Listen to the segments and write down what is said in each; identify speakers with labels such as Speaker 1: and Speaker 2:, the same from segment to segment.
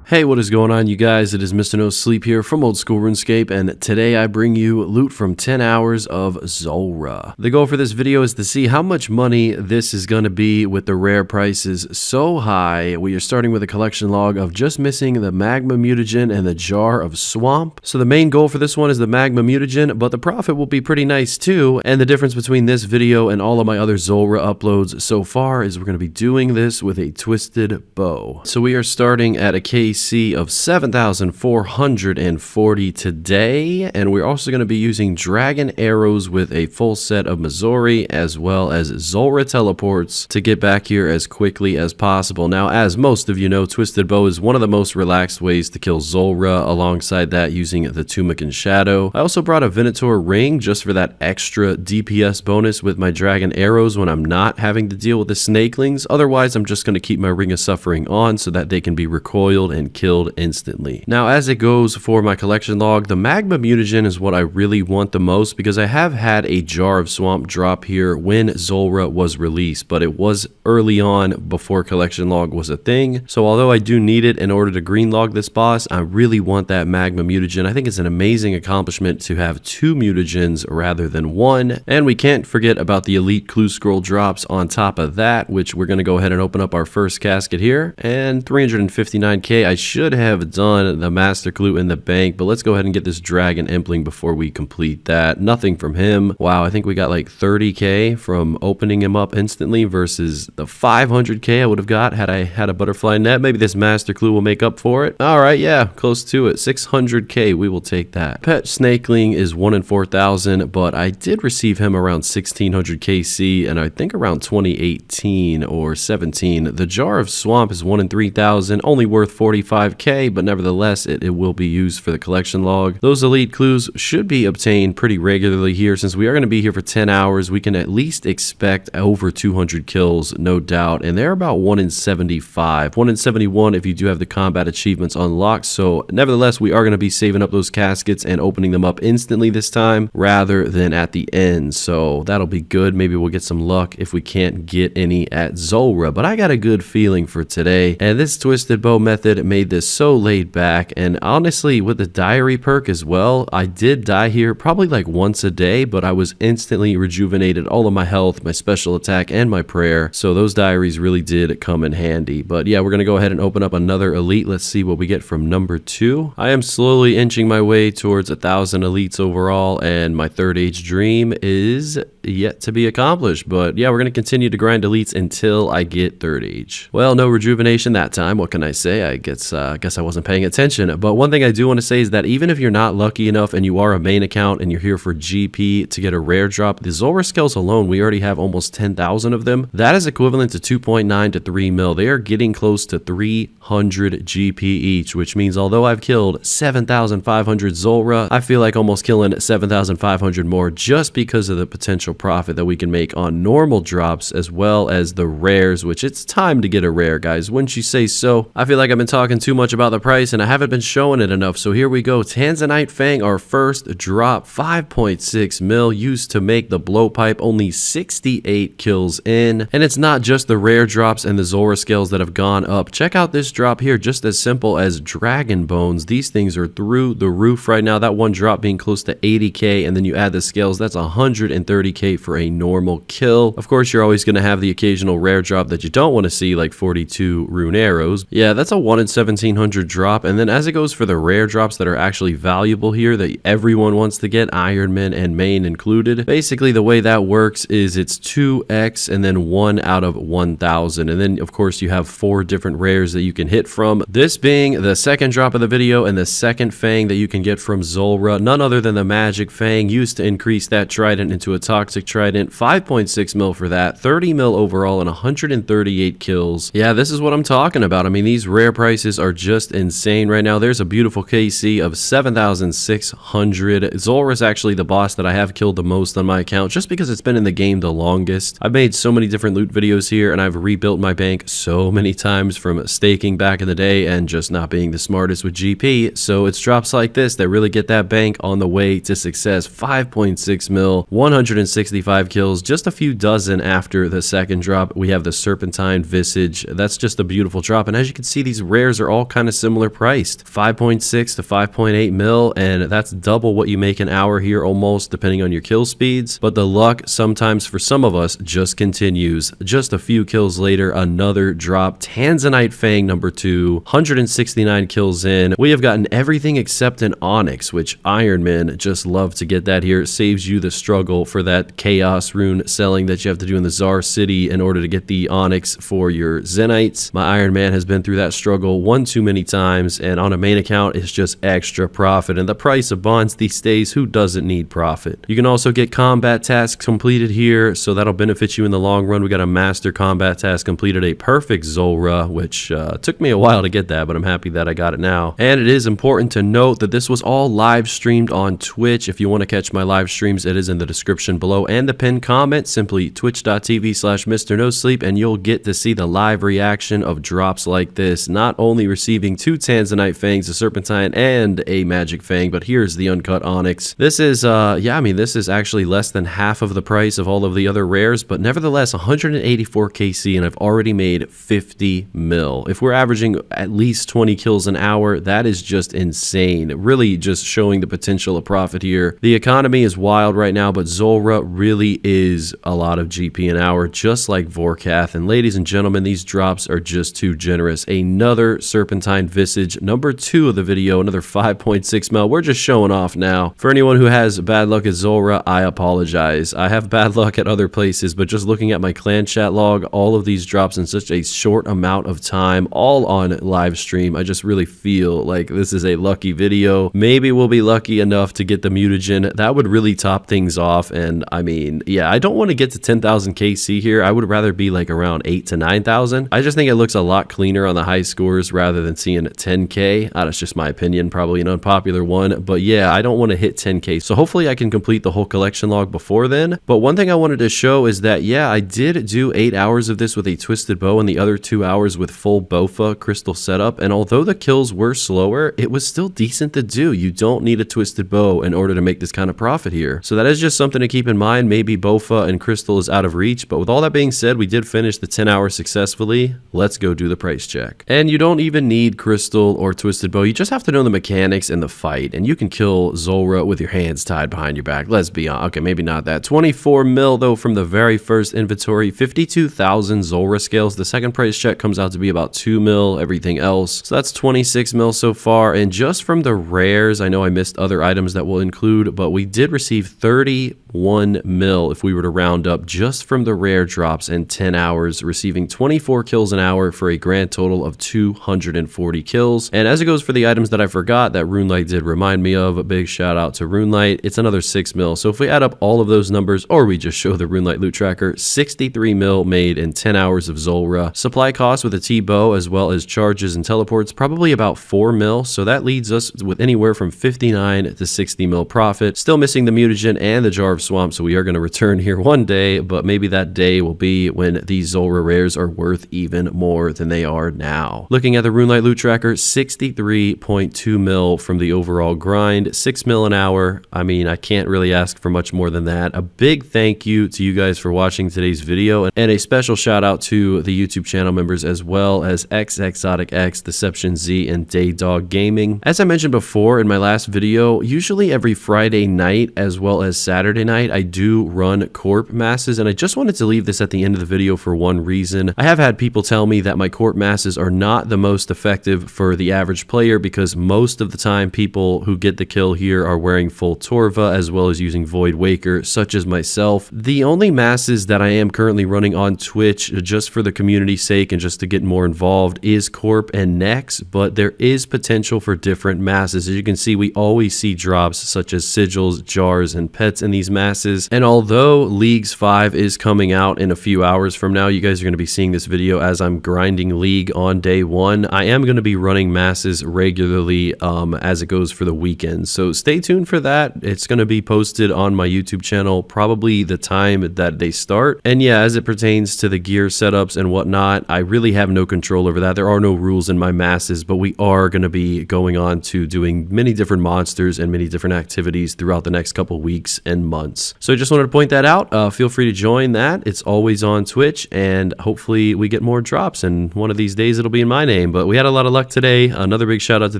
Speaker 1: Hey, what is going on, you guys? It is Mr. No Sleep here from Old School RuneScape, and today I bring you loot from 10 hours of Zulrah. The goal for this video is to see how much money this is going to be with the rare prices so high. We are starting with a collection log of just missing the magma mutagen and the jar of swamp. So the main goal for this one is the magma mutagen, but the profit will be pretty nice too. And the difference between this video and all of my other Zulrah uploads so far is we're going to be doing this with a twisted bow. So we are starting at a KC of 7,440 today, and we're also going to be using dragon arrows with a full set of Missouri as well as Zulrah teleports to get back here as quickly as possible. Now, as most of you know, twisted bow is one of the most relaxed ways to kill Zulrah, alongside that using the Tumican Shadow. I also brought a Venator ring just for that extra DPS bonus with my dragon arrows when I'm not having to deal with the snakelings. Otherwise, I'm just going to keep my Ring of Suffering on so that they can be recoiled and killed instantly. Now, as it goes for my collection log, the magma mutagen is what I really want the most, because I have had a jar of swamp drop here when Zulrah was released, but it was early on before collection log was a thing. So although I do need it in order to green log this boss, I really want that magma mutagen. I think it's an amazing accomplishment to have 2 mutagens rather than 1. And we can't forget about the elite clue scroll drops on top of that, which we're going to go ahead and open up our first casket here. And 359k, I should have done the master clue in the bank, but let's go ahead and get this dragon impling before we complete that. Nothing from him. Wow, I think we got like 30k from opening him up instantly versus the 500k I would have got had I had a butterfly net. Maybe this master clue will make up for it. All right, yeah, close to it. 600k, we will take that. Pet snakeling is 1 in 4,000, but I did receive him around 1600 KC, and I think around 2018 or 17. The jar of swamp is 1 in 3,000, only worth 45k, but nevertheless it will be used for the collection log. Those elite clues should be obtained pretty regularly here. Since we are going to be here for 10 hours, we can at least expect over 200 kills, no doubt, and they're about 1 in 75, 1 in 71 if you do have the combat achievements unlocked. So nevertheless, we are going to be saving up those caskets and opening them up instantly this time rather than at the end, so that'll be good. Maybe we'll get some luck if we can't get any at Zulrah, but I got a good feeling for today. And this twisted bow method made this so laid back, and honestly with the diary perk as well, I did die here probably like once a day, but I was instantly rejuvenated, all of my health, my special attack, and my prayer, so those diaries really did come in handy. But yeah, we're gonna go ahead and open up another elite. Let's see what we get from number 2. I am slowly inching my way towards 1,000 elites overall, and my third age dream is yet to be accomplished. But yeah, we're gonna continue to grind elites until I get third age. Well, no rejuvenation that time. What can I say? I guess I wasn't paying attention. But one thing I do want to say is that even if you're not lucky enough and you are a main account and you're here for GP to get a rare drop, the Zulrah scales alone, we already have almost 10,000 of them. That is equivalent to 2.9 to 3 mil. They are getting close to 300 GP each, which means although I've killed 7,500 Zulrah, I feel like almost killing 7,500 more just because of the potential profit that we can make on normal drops as well as the rares, which it's time to get a rare, guys. Wouldn't you say so? I feel like I've been talking too much about the price and I haven't been showing it enough, so here we go. Tanzanite Fang, our first drop, 5.6 mil, used to make the blowpipe, only 68 kills in. And it's not just the rare drops and the Zulrah scales that have gone up. Check out this drop here, just as simple as dragon bones. These things are through the roof right now. That one drop being close to 80k, and then you add the scales, that's 130k for a normal kill. Of course, you're always going to have the occasional rare drop that you don't want to see, like 42 rune arrows. Yeah, that's a 1 in 1700 drop. And then as it goes for the rare drops that are actually valuable here that everyone wants to get, Ironman and main included, basically the way that works is it's 2x and then 1 out of 1,000. And then of course you have 4 different rares that you can hit from, this being the second drop of the video and the second fang that you can get from Zulrah, none other than the magic fang, used to increase that trident into a toxic trident. 5.6 mil for that, 30 mil overall, and 138 kills. Yeah, this is what I'm talking about. I mean, these rare prices are just insane right now. There's a beautiful KC of 7,600. Zulrah is actually the boss that I have killed the most on my account, just because it's been in the game the longest. I've made so many different loot videos here, and I've rebuilt my bank so many times from staking back in the day and just not being the smartest with GP. So it's drops like this that really get that bank on the way to success. 5.6 mil, 170 165 kills, just a few dozen after the second drop. We have the Serpentine Visage. That's just a beautiful drop, and as you can see, these rares are all kind of similar priced, 5.6 to 5.8 mil, and that's double what you make an hour here almost, depending on your kill speeds. But the luck sometimes for some of us just continues. Just a few kills later, another drop. Tanzanite Fang number 2, 169 kills in. We have gotten everything except an Onyx, which Ironman just love to get that here. It saves you the struggle for that chaos rune selling that you have to do in the Czar City in order to get the Onyx for your Zenites. My Iron Man has been through that struggle one too many times, and on a main account, it's just extra profit. And the price of bonds these days, who doesn't need profit? You can also get combat tasks completed here, so that'll benefit you in the long run. We got a master combat task completed, a perfect Zulrah, which took me a while to get that, but I'm happy that I got it now. And it is important to note that this was all live streamed on Twitch. If you want to catch my live streams, it is in the description below and the pinned comment. Simply twitch.tv/MrNoSleep, and you'll get to see the live reaction of drops like this. Not only receiving 2 Tanzanite Fangs, a Serpentine, and a Magic Fang, but here's the uncut Onyx. This is, yeah, I mean, this is actually less than half of the price of all of the other rares, but nevertheless, 184 KC, and I've already made 50 mil. If we're averaging at least 20 kills an hour, that is just insane. Really just showing the potential of profit here. The economy is wild right now, but Zulrah really is a lot of GP an hour, just like Vorkath. And ladies and gentlemen, these drops are just too generous. Another Serpentine Visage, number 2 of the video, another 5.6 mil. We're just showing off now. For anyone who has bad luck at Zulrah, I apologize. I have bad luck at other places, but just looking at my clan chat log, all of these drops in such a short amount of time, all on live stream, I just really feel like this is a lucky video. Maybe we'll be lucky enough to get the mutagen. That would really top things off. And I mean, yeah, I don't want to get to 10,000 KC here. I would rather be like around 8 to 9,000. I just think it looks a lot cleaner on the high scores rather than seeing 10K. That's just my opinion, probably an unpopular one, but yeah, I don't want to hit 10K. So hopefully I can complete the whole collection log before then. But one thing I wanted to show is that, yeah, I did do 8 hours of this with a twisted bow and the other 2 hours with full Bofa crystal setup. And although the kills were slower, it was still decent to do. You don't need a twisted bow in order to make this kind of profit here. So that is just something to keep in mind. Maybe Bofa and crystal is out of reach, but with all that being said, we did finish the 10 hours successfully. Let's go do the price check. And you don't even need crystal or twisted bow. You just have to know the mechanics and the fight, and you can kill Zulrah with your hands tied behind your back. Let's be honest. Okay, maybe not that. 24 mil though from the very first inventory, 52,000 Zulrah scales. The second price check comes out to be about 2 mil, everything else. So that's 26 mil so far. And just from the rares, I know I missed other items that we'll include, but we did receive 31 mil if we were to round up just from the rare drops in 10 hours, receiving 24 kills an hour for a grand total of 240 kills. And as it goes for the items that I forgot that RuneLite did remind me of, a big shout out to RuneLite, it's another 6 mil. So if we add up all of those numbers, or we just show the RuneLite loot tracker, 63 mil made in 10 hours of Zulrah. Supply costs with a T-bow as well as charges and teleports, probably about 4 mil. So that leads us with anywhere from 59 to 60 mil profit. Still missing the mutagen and the jar of swamp, so we are going to return here one day, but maybe that day will be when these Zulrah rares are worth even more than they are now. Looking at the RuneLite loot tracker, 63.2 mil from the overall grind, 6 mil an hour. I mean, I can't really ask for much more than that. A big thank you to you guys for watching today's video, and a special shout out to the YouTube channel members as well as xXzoticx, DeceptionZ, and DaeDogGaming. As I mentioned before in my last video, usually every Friday night as well as Saturday night, I do run corp masses, and I just wanted to leave this at the end of the video for one reason. I have had people tell me that my corp masses are not the most effective for the average player because most of the time people who get the kill here are wearing full Torva as well as using Void Waker, such as myself. The only masses that I am currently running on Twitch just for the community's sake and just to get more involved is corp and Nex, but there is potential for different masses. As you can see, we always see drops such as sigils, jars, and pets in these masses. And although Leagues 5 is coming out in a few hours from now, you guys are going to be seeing this video as I'm grinding League on day 1. I am going to be running masses regularly as it goes for the weekend. So stay tuned for that. It's going to be posted on my YouTube channel, probably the time that they start. And yeah, as it pertains to the gear setups and whatnot, I really have no control over that. There are no rules in my masses, but we are going to be going on to doing many different monsters and many different activities throughout the next couple weeks and months. So So I just wanted to point that out. Feel free to join that. It's always on Twitch, and hopefully we get more drops, and one of these days it'll be in my name. But we had a lot of luck today. Another big shout out to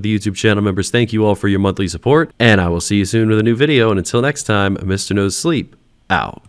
Speaker 1: the YouTube channel members. Thank you all for your monthly support, and I will see you soon with a new video. And until next time, Mr. No Sleep out.